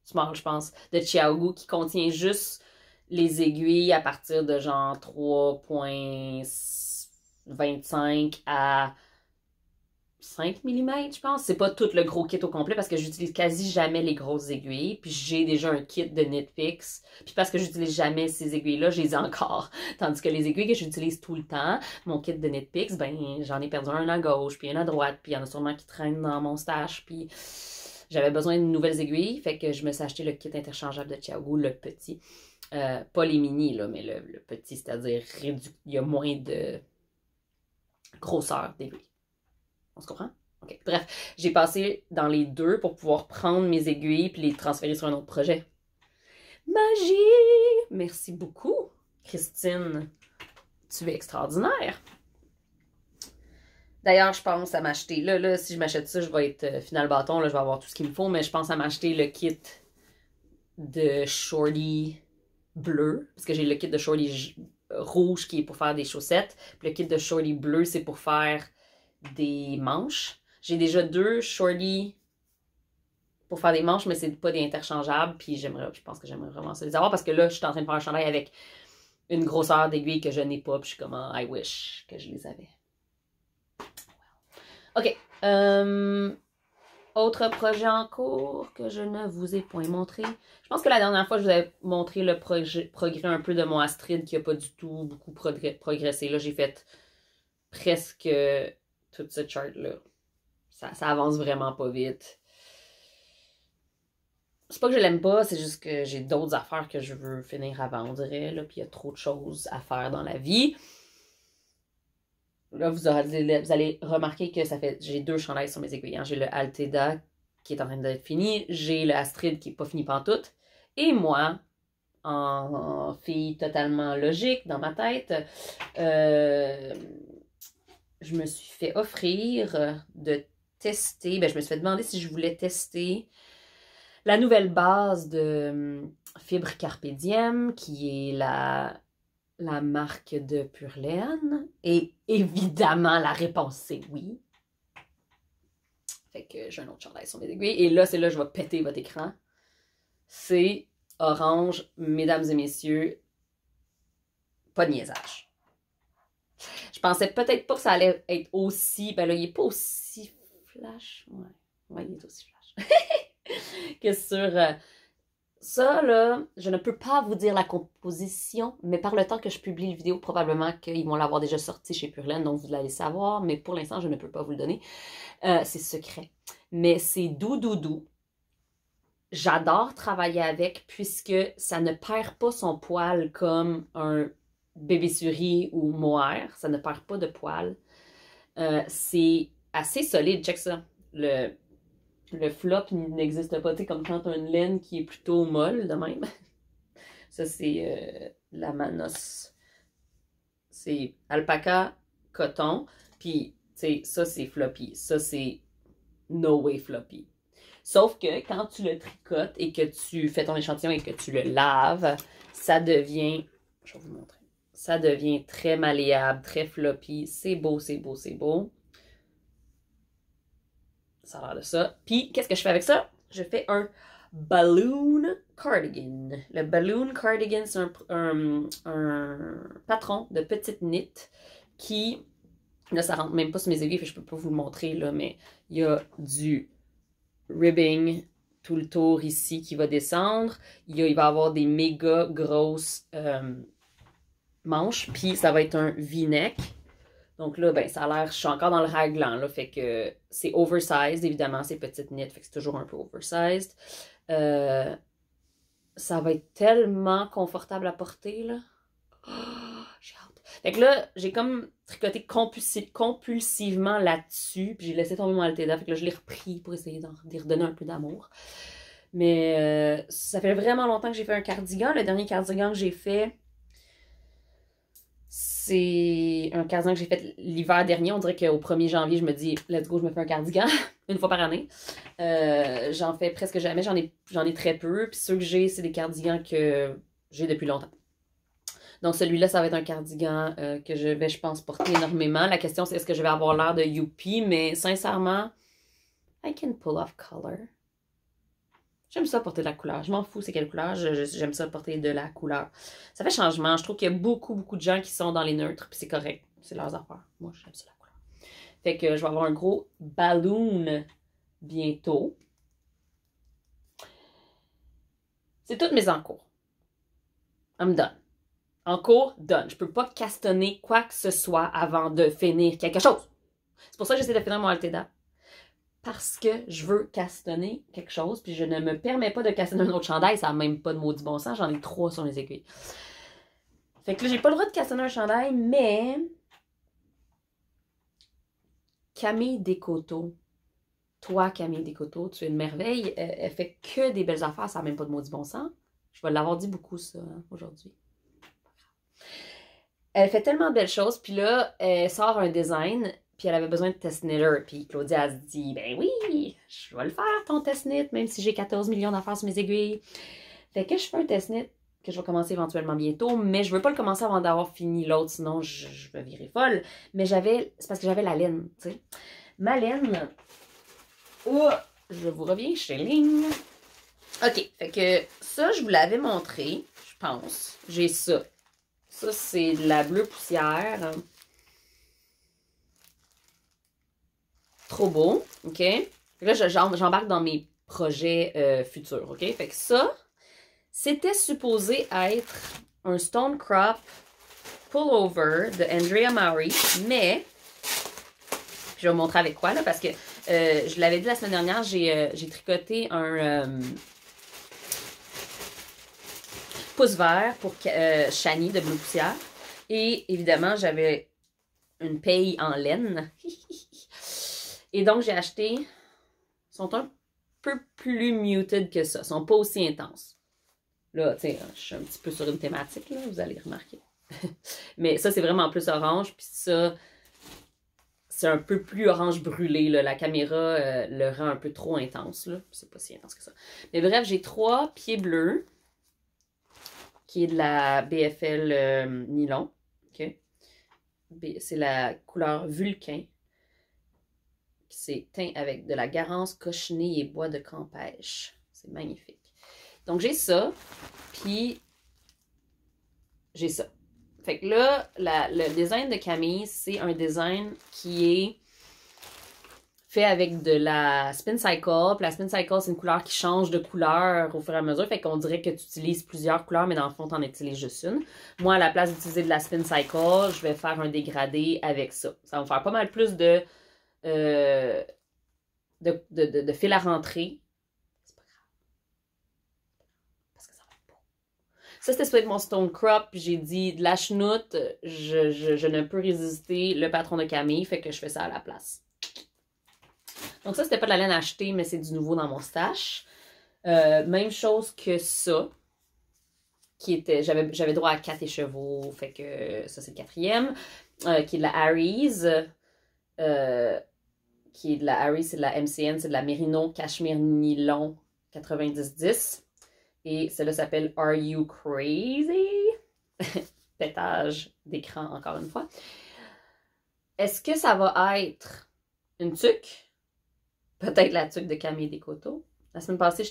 Small, je pense. De Chiaogu, qui contient juste les aiguilles à partir de genre 3,25 à 5 mm, je pense. C'est pas tout le gros kit au complet parce que j'utilise quasi jamais les grosses aiguilles. Puis j'ai déjà un kit de Knitpicks. Puis parce que j'utilise jamais ces aiguilles-là, je les ai encore. Tandis que les aiguilles que j'utilise tout le temps, mon kit de Knitpicks, ben j'en ai perdu un à gauche, puis un à droite, puis il y en a sûrement qui traînent dans mon stash. Puis j'avais besoin de nouvelles aiguilles, fait que je me suis acheté le kit interchangeable de Chiaogu, le petit. Pas les mini, là, mais le petit, c'est-à-dire il y a moins de grosseur d'aiguilles. On se comprend? OK. Bref, j'ai passé dans les deux pour pouvoir prendre mes aiguilles puis les transférer sur un autre projet. Magie! Merci beaucoup, Christine. Tu es extraordinaire. D'ailleurs, je pense à m'acheter. Là, si je m'achète ça, je vais être final bâton. Là, je vais avoir tout ce qu'il me faut, mais je pense à m'acheter le kit de shorty bleu. Parce que j'ai le kit de shorty rouge qui est pour faire des chaussettes. Puis le kit de shorty bleu, c'est pour faire des manches. J'ai déjà 2 shorty pour faire des manches, mais c'est pas des interchangeables. Puis je pense que j'aimerais vraiment ça les avoir parce que là, je suis en train de faire un chandail avec une grosseur d'aiguille que je n'ai pas. Puis je suis comme, I wish que je les avais. OK. Autre projet en cours que je ne vous ai point montré. Je pense que la dernière fois, je vous avais montré le progrès un peu de mon Astrid qui n'a pas du tout beaucoup progressé. Là, j'ai fait presque toute cette chart-là. Ça avance vraiment pas vite. C'est pas que je l'aime pas, c'est juste que j'ai d'autres affaires que je veux finir avant, on dirait. Là, puis il y a trop de choses à faire dans la vie. Là, vous allez remarquer que j'ai 2 chandails sur mes aiguilles. Hein. J'ai le Alteda qui est en train d'être fini. J'ai le Astrid qui n'est pas fini pantoute. Et moi, en fille totalement logique dans ma tête, je me suis fait offrir de tester. Ben, je me suis fait demander si je voulais tester la nouvelle base de Fibre Carpe Diem, qui est la marque de Purlaine. Et évidemment, la réponse, c'est oui. Fait que j'ai un autre chandail sur mes aiguilles. Et là, c'est là que je vais péter votre écran. C'est orange, mesdames et messieurs. Pas de niaisage. Je pensais peut-être pas que ça allait être aussi... Ben là, il est pas aussi flash. Ouais, il est aussi flash. que ça, là, je ne peux pas vous dire la composition, mais par le temps que je publie la vidéo, probablement qu'ils vont l'avoir déjà sorti chez Pure Laine, donc vous allez savoir, mais pour l'instant, je ne peux pas vous le donner. C'est secret. Mais c'est doux, doux, doux. J'adore travailler avec puisque ça ne perd pas son poil comme un bébé souris ou mohair. Ça ne perd pas de poil. C'est assez solide. Check ça. Le flop n'existe pas. Tu sais, comme quand tu as une laine qui est plutôt molle de même. Ça, c'est la Manos. C'est alpaca, coton. Puis, tu sais, ça, c'est floppy. Ça, c'est no way floppy. Sauf que quand tu le tricotes et que tu fais ton échantillon et que tu le laves, ça devient, je vais vous montrer, ça devient très malléable, très floppy. C'est beau, c'est beau, c'est beau. Ça a l'air de ça. Puis, qu'est-ce que je fais avec ça? Je fais un balloon cardigan. Le balloon cardigan, c'est un patron de petite knit qui, là, ça rentre même pas sur mes aiguilles, fait que je peux pas vous le montrer, là, mais il y a du ribbing tout le tour ici qui va descendre. Il va avoir des méga grosses manches. Puis ça va être un V-neck. Donc là, ben, ça a l'air, je suis encore dans le raglan, là. Fait que c'est oversized, évidemment, c'est petite knit. Fait que c'est toujours un peu oversized. Ça va être tellement confortable à porter, là. Oh, j'ai hâte. Fait que là, j'ai comme tricoté compulsivement là-dessus, puis j'ai laissé tomber mon Alteda, fait que là, je l'ai repris pour essayer d'y redonner un peu d'amour. Mais ça fait vraiment longtemps que j'ai fait un cardigan. Le dernier cardigan que j'ai fait, c'est un cardigan que j'ai fait l'hiver dernier. On dirait qu'au 1er janvier, je me dis, let's go, je me fais un cardigan, une fois par année. J'en fais presque jamais, j'en ai très peu, puis ceux que j'ai, c'est des cardigans que j'ai depuis longtemps. Donc, celui-là, ça va être un cardigan que je vais, je pense, porter énormément. La question, c'est est-ce que je vais avoir l'air de youpi? Mais sincèrement, I can pull off color. J'aime ça porter de la couleur. Je m'en fous c'est quelle couleur. J'aime ça porter de la couleur. Ça fait changement. Je trouve qu'il y a beaucoup, beaucoup de gens qui sont dans les neutres. Puis c'est correct. C'est leurs affaires. Moi, j'aime ça la couleur. Fait que je vais avoir un gros balloon bientôt. C'est toutes mes encours. I'm done. En cours, done. Je peux pas castonner quoi que ce soit avant de finir quelque chose. C'est pour ça que j'essaie de finir mon Alteda. Parce que je veux castonner quelque chose, puis je ne me permets pas de castonner un autre chandail, ça n'a même pas de maudit bon sens, j'en ai 3 sur mes aiguilles. Fait que là, j'ai pas le droit de castonner un chandail, mais Camille Descoteaux, toi Camille Descoteaux, tu es une merveille, elle fait que des belles affaires, ça n'a même pas de maudit bon sens. Je vais l'avoir dit beaucoup ça hein, aujourd'hui. Elle fait tellement de belles choses, puis là, elle sort un design, puis elle avait besoin de test knitter, puis Claudia se dit, ben oui, je vais le faire ton test knit, même si j'ai 14 millions d'affaires sur mes aiguilles. Fait que je fais un test knit que je vais commencer éventuellement bientôt, mais je veux pas le commencer avant d'avoir fini l'autre, sinon je vais virer folle. Mais c'est parce que j'avais la laine, tu sais. Ma laine, oh, je vous reviens chez Ligne. Ok, fait que ça, je vous l'avais montré, je pense. J'ai ça. Ça, c'est de la bleue poussière. Trop beau, OK? Là, j'embarque dans mes projets futurs, OK? Fait que ça, c'était supposé être un Stone Crop Pullover de Andrea Mowry, mais je vais vous montrer avec quoi, là, parce que je l'avais dit la semaine dernière, j'ai tricoté un pouce vert pour Shani de Bleu Poussière. Et évidemment, j'avais une paille en laine. Et donc, j'ai acheté... Ils sont un peu plus muted que ça. Ils sont pas aussi intenses. Là, tu sais, je suis un petit peu sur une thématique, là, vous allez remarquer. Mais ça, c'est vraiment plus orange. Puis ça, c'est un peu plus orange brûlé. Là. La caméra le rend un peu trop intense. C'est pas si intense que ça. Mais bref, j'ai 3 pieds bleus. Qui est de la BFL nylon. Okay. C'est la couleur Vulcain. C'est teint avec de la garance, cochenille et bois de Campêche. C'est magnifique. Donc, j'ai ça. Puis, j'ai ça. Fait que là, le design de Camille, c'est un design qui est fait avec de la Spin Cycle. Puis la Spin Cycle, c'est une couleur qui change de couleur au fur et à mesure. Fait qu'on dirait que tu utilises plusieurs couleurs, mais dans le fond, tu en utilises juste une. Moi, à la place d'utiliser de la Spin Cycle, je vais faire un dégradé avec ça. Ça va me faire pas mal plus de fil à rentrer. C'est pas grave. Parce que ça va être beau. Ça, c'était supposé être mon Stone Crop. Puis j'ai dit de la chenoute, je ne peux résister le patron de Camille. Fait que je fais ça à la place. Donc ça, c'était pas de la laine achetée, mais c'est du nouveau dans mon stash. Même chose que ça, qui était, j'avais droit à 4 écheveaux, fait que ça c'est le quatrième, qui est de la Harry's, qui est de la Harry's, c'est de la MCN, c'est de la Merino Cashmere Nylon 90-10. Et celle-là s'appelle Are You Crazy? Pétage d'écran encore une fois. Est-ce que ça va être une tuque? Peut-être la tuque de Camille Descoteaux. La semaine passée,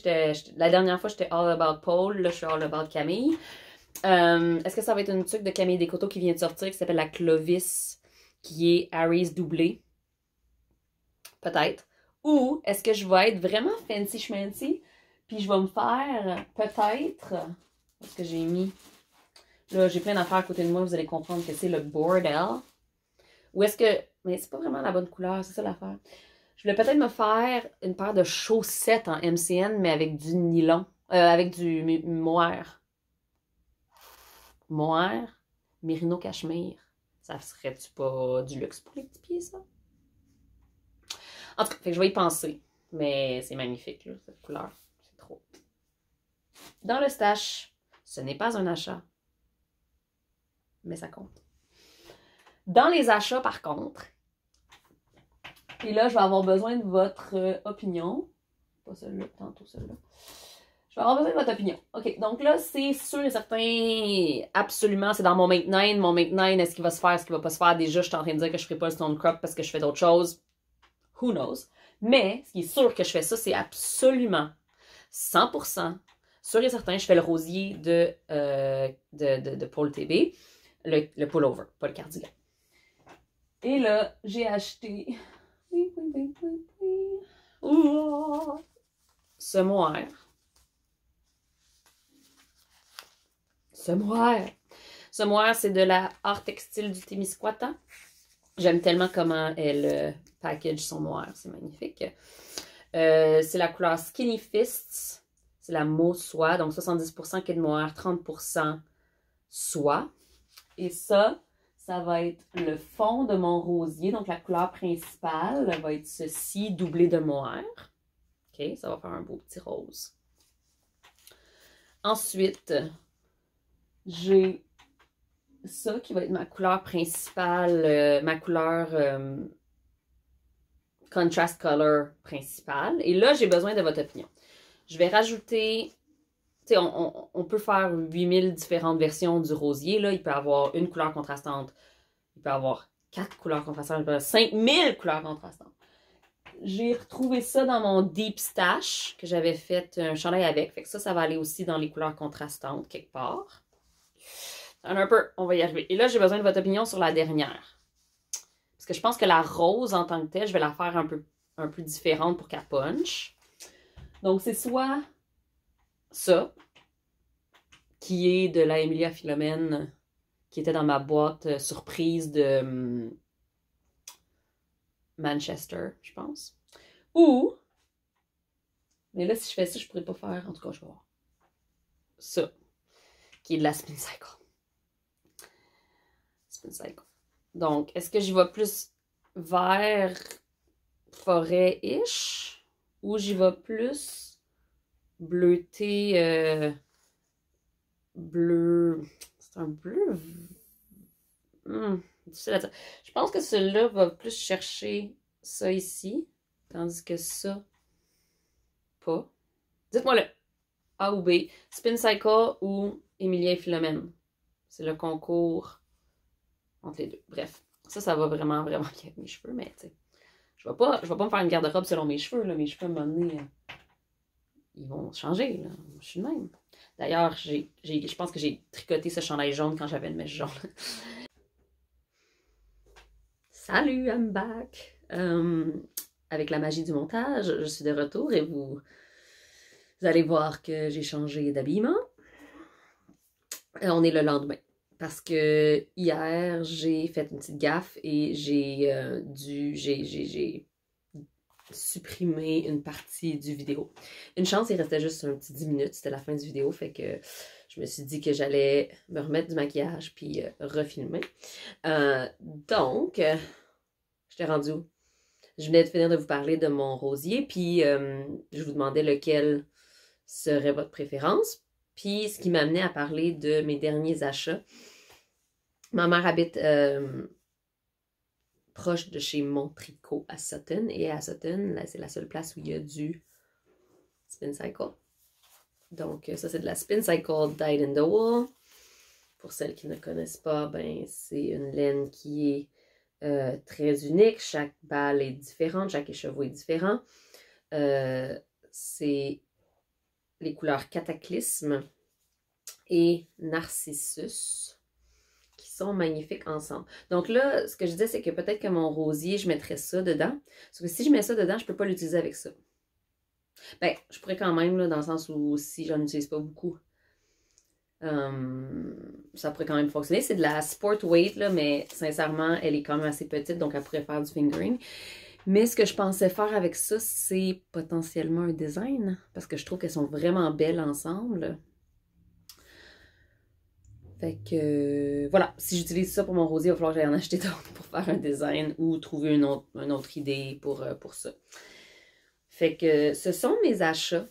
la dernière fois, j'étais all about Paul. Là, je suis all about Camille. Est-ce que ça va être une tuque de Camille Descoteaux qui vient de sortir, qui s'appelle la Clovis, qui est Harry's doublé? Peut-être. Ou est-ce que je vais être vraiment fancy schmancy, puis je vais me faire peut-être... Qu'est-ce que j'ai mis? Là, j'ai plein d'affaires à côté de moi, vous allez comprendre que c'est le bordel. Ou est-ce que... Mais c'est pas vraiment la bonne couleur, c'est ça l'affaire. Je voulais peut-être me faire une paire de chaussettes en MCN, mais avec du nylon. Avec du mohair. Mohair, Merino Cashmere. Ça serait-tu pas du luxe pour les petits pieds, ça? En tout cas, fait que je vais y penser. Mais c'est magnifique, là, cette couleur. C'est trop. Dans le stash, ce n'est pas un achat. Mais ça compte. Dans les achats, par contre, et là, je vais avoir besoin de votre opinion. Pas celle-là, tantôt celle-là. Je vais avoir besoin de votre opinion. OK, donc là, c'est sûr et certain, absolument, c'est dans mon Make 9. Mon Make 9, est-ce qu'il va se faire, est-ce qu'il va pas se faire? Déjà, je suis en train de dire que je ne ferai pas le Stone Crop parce que je fais d'autres choses. Who knows? Mais, ce qui est sûr que je fais ça, c'est absolument 100% sûr et certain, je fais le rosier de Paul TB, le pullover, pas le cardigan. Et là, j'ai acheté... Ce mohair. Ce mohair, c'est de la art textile du Témiscouata. J'aime tellement comment elle package son mohair. C'est magnifique. C'est la couleur Skinny Fists. C'est la mauve soie. Donc 70% qui est de mohair, 30% soie. Et ça va être le fond de mon rosier. Donc, la couleur principale va être ceci, doublé de mohair. OK, ça va faire un beau petit rose. Ensuite, j'ai ça qui va être ma couleur principale, ma couleur contrast color principale. Et là, j'ai besoin de votre opinion. Je vais rajouter... Tu sais, on peut faire 8000 différentes versions du rosier. Là. Il peut avoir une couleur contrastante. Il peut avoir 4 couleurs contrastantes. Il peut avoir 5000 couleurs contrastantes. J'ai retrouvé ça dans mon Deep Stash que j'avais fait un chandail avec. Fait que ça va aller aussi dans les couleurs contrastantes quelque part. Un peu, on va y arriver. Et là, j'ai besoin de votre opinion sur la dernière. Parce que je pense que la rose en tant que telle, je vais la faire un peu différente pour qu'elle punch. Donc, c'est soit... ça, qui est de la Emilia Philomène, qui était dans ma boîte surprise de Manchester, je pense. Ou, mais là, si je fais ça, je pourrais pas faire, en tout cas, je vais voir. Ça, qui est de la Spin Cycle. Spin Cycle. Donc, est-ce que j'y vais plus vers forêt-ish, ou j'y vais plus bleuté, bleu, c'est un bleu, je pense que celui-là va plus chercher ça ici, tandis que ça, pas. Dites-moi le A ou B, Spin Cycle ou Emilia et Philomène. C'est le concours entre les deux. Bref, ça va vraiment, vraiment bien avec mes cheveux, mais tu sais, je vais pas me faire une garde-robe selon mes cheveux, là. Mes cheveux, à un moment donné, ils vont changer, là. Je suis de même. D'ailleurs, je pense que j'ai tricoté ce chandail jaune quand j'avais une mèche jaune. Salut, I'm back! avec la magie du montage, je suis de retour et vous allez voir que j'ai changé d'habillement. On est le lendemain. Parce que hier, j'ai fait une petite gaffe et j'ai supprimé une partie du vidéo. Une chance, il restait juste un petit 10 minutes, c'était la fin du vidéo, fait que je me suis dit que j'allais me remettre du maquillage puis refilmer. Donc, j'étais rendue où? Je venais de finir de vous parler de mon rosier, puis je vous demandais lequel serait votre préférence. Puis ce qui m'amenait à parler de mes derniers achats. Ma mère habite proche de chez Montricot à Sutton. Et à Sutton, c'est la seule place où il y a du Spin Cycle. Donc ça, c'est de la Spin Cycle Dyed in the Wool. Pour celles qui ne connaissent pas, ben c'est une laine qui est très unique. Chaque balle est différente, chaque écheveau est différent. C'est les couleurs Cataclysme et Narcissus qui sont magnifiques ensemble. Donc là, ce que je disais, c'est que peut-être que mon rosier, je mettrais ça dedans. Parce que si je mets ça dedans, je ne peux pas l'utiliser avec ça. Ben, je pourrais quand même, là, dans le sens où si j'en utilise pas beaucoup, ça pourrait quand même fonctionner. C'est de la sport weight, là, mais sincèrement, elle est quand même assez petite, donc elle pourrait faire du fingering. Mais ce que je pensais faire avec ça, c'est potentiellement un design, parce que je trouve qu'elles sont vraiment belles ensemble. Fait que, voilà, si j'utilise ça pour mon rosier, il va falloir que j'aille en acheter d'autres pour faire un design ou trouver une autre idée pour ça. Fait que, ce sont mes achats.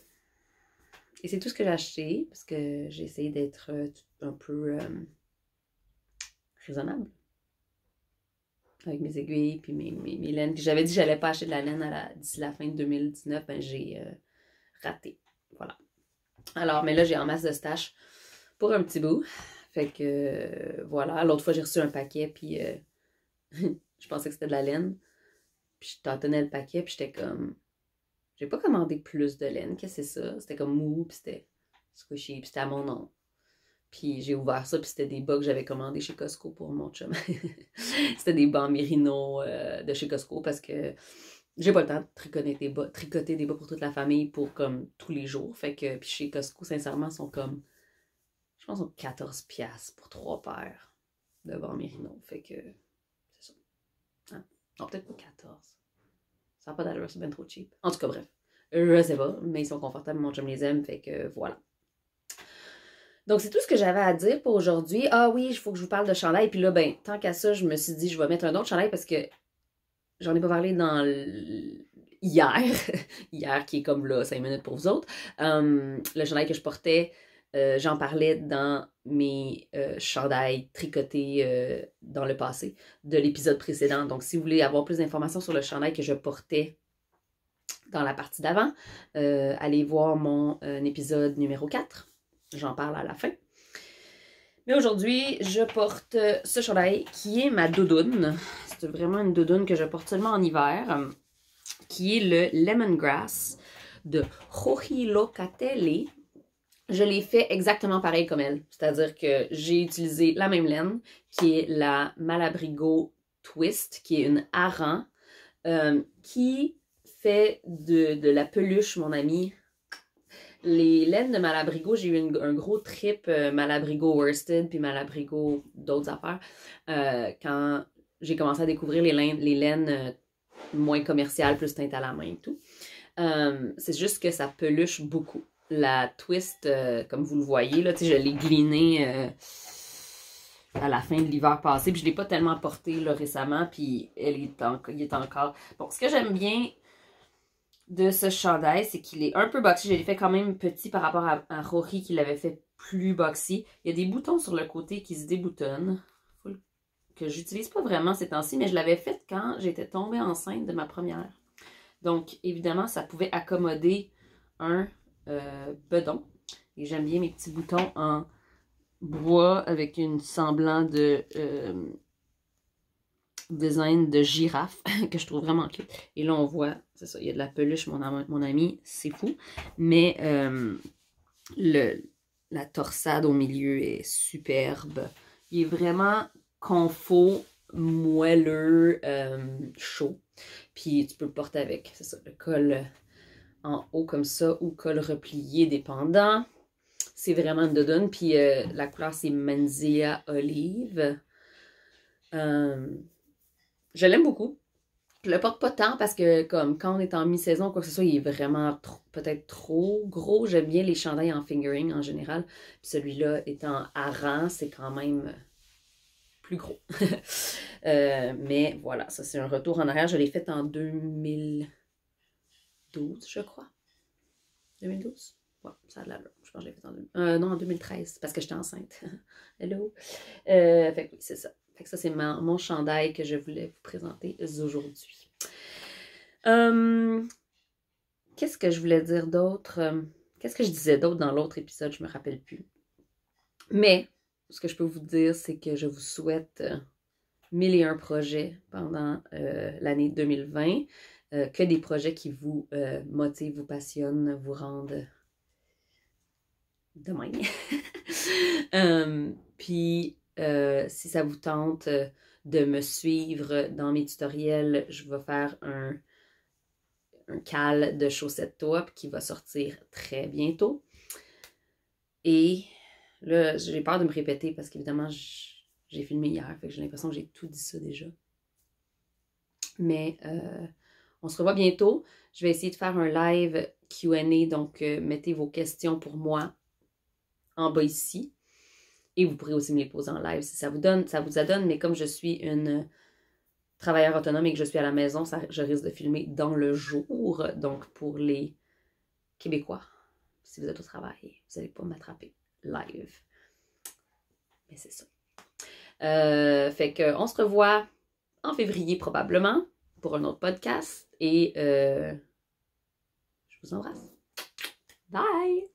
Et c'est tout ce que j'ai acheté, parce que j'ai essayé d'être un peu raisonnable. Avec mes aiguilles, puis mes laines. J'avais dit que j'allais pas acheter de la laine d'ici la fin de 2019, ben j'ai raté. Voilà. Alors, mais là, j'ai en masse de stash pour un petit bout. Fait que, voilà. L'autre fois, j'ai reçu un paquet, puis je pensais que c'était de la laine. Puis je tâtonnais le paquet, puis j'étais comme... J'ai pas commandé plus de laine. Qu'est-ce que c'est ça? C'était comme mou, puis c'était squishy, puis c'était à mon nom. Puis j'ai ouvert ça, puis c'était des bas que j'avais commandés chez Costco pour mon chum. C'était des bas Merino de chez Costco parce que j'ai pas le temps de tricoter des bas pour toute la famille pour comme tous les jours. Fait que, puis chez Costco, sincèrement, sont comme, je pense, sont 14$ pour 3 paires de bas Merino. Fait que, c'est ça. Hein? Non, peut-être pas 14. Ça n'a pas d'allure, c'est bien trop cheap. En tout cas, bref. Je sais pas, mais ils sont confortables, mon chum les aime, fait que voilà. Donc, c'est tout ce que j'avais à dire pour aujourd'hui. Ah oui, il faut que je vous parle de chandail. Puis là, ben, tant qu'à ça, je me suis dit, je vais mettre un autre chandail parce que j'en ai pas parlé dans hier. Hier, qui est comme là, 5 minutes pour vous autres. Le chandail que je portais, j'en parlais dans mes chandails tricotés dans le passé de l'épisode précédent. Donc, si vous voulez avoir plus d'informations sur le chandail que je portais dans la partie d'avant, allez voir mon épisode numéro 4. J'en parle à la fin. Mais aujourd'hui, je porte ce chandail qui est ma doudoune. C'est vraiment une doudoune que je porte seulement en hiver, qui est le Lemongrass de Joji Locatelli. Je l'ai fait exactement pareil comme elle. C'est-à-dire que j'ai utilisé la même laine, qui est la Malabrigo Twist, qui est une hareng, qui fait de la peluche, mon ami. Les laines de Malabrigo, j'ai eu un gros trip Malabrigo Worsted puis Malabrigo d'autres affaires quand j'ai commencé à découvrir les laines moins commerciales, plus teintes à la main et tout. C'est juste que ça peluche beaucoup. La twist, comme vous le voyez, là, je l'ai glinée à la fin de l'hiver passé, puis je ne l'ai pas tellement portée là, récemment, puis il est encore... Bon, ce que j'aime bien de ce chandail, c'est qu'il est un peu boxy. Je l'ai fait quand même petit par rapport à Rory qui l'avait fait plus boxy. Il y a des boutons sur le côté qui se déboutonnent, que j'utilise pas vraiment ces temps-ci, mais je l'avais fait quand j'étais tombée enceinte de ma première. Donc, évidemment, ça pouvait accommoder un bedon. Et j'aime bien mes petits boutons en bois avec une semblant de... design de girafe que je trouve vraiment cute. Et là, on voit, c'est ça, il y a de la peluche, mon ami, c'est fou. Mais la torsade au milieu est superbe. Il est vraiment confo moelleux, chaud. Puis tu peux le porter avec, c'est ça, le col en haut comme ça ou col replié dépendant. C'est vraiment une doudoune. Puis la couleur, c'est Manzia Olive. Je l'aime beaucoup. Je le porte pas tant parce que comme quand on est en mi-saison ou quoi que ce soit, il est vraiment peut-être trop gros. J'aime bien les chandails en fingering en général. Puis celui-là étant hareng, c'est quand même plus gros. Mais voilà, ça c'est un retour en arrière. Je l'ai fait en 2012, je crois. 2012? Ouais, ça a de l'allure. Je pense que je l'ai fait en 2013, parce que j'étais enceinte. Hello! Fait que oui, c'est ça. Fait que ça, c'est mon chandail que je voulais vous présenter aujourd'hui. Qu'est-ce que je voulais dire d'autre? Qu'est-ce que je disais d'autre dans l'autre épisode? Je me rappelle plus. Mais, ce que je peux vous dire, c'est que je vous souhaite 1001 projets pendant l'année 2020. Que des projets qui vous motivent, vous passionnent, vous rendent de même. Puis, si ça vous tente de me suivre dans mes tutoriels, je vais faire un cal de chaussettes top qui va sortir très bientôt. Et là, j'ai peur de me répéter parce qu'évidemment, j'ai filmé hier, fait que j'ai l'impression que j'ai tout dit ça déjà. Mais on se revoit bientôt. Je vais essayer de faire un live Q&A, donc mettez vos questions pour moi en bas ici. Et vous pourrez aussi me les poser en live si ça vous adonne. Mais comme je suis une travailleur autonome et que je suis à la maison, je risque de filmer dans le jour. Donc pour les Québécois, si vous êtes au travail, vous n'allez pas m'attraper live. Mais c'est ça. Fait qu'on se revoit en février probablement pour un autre podcast. Et je vous embrasse. Bye!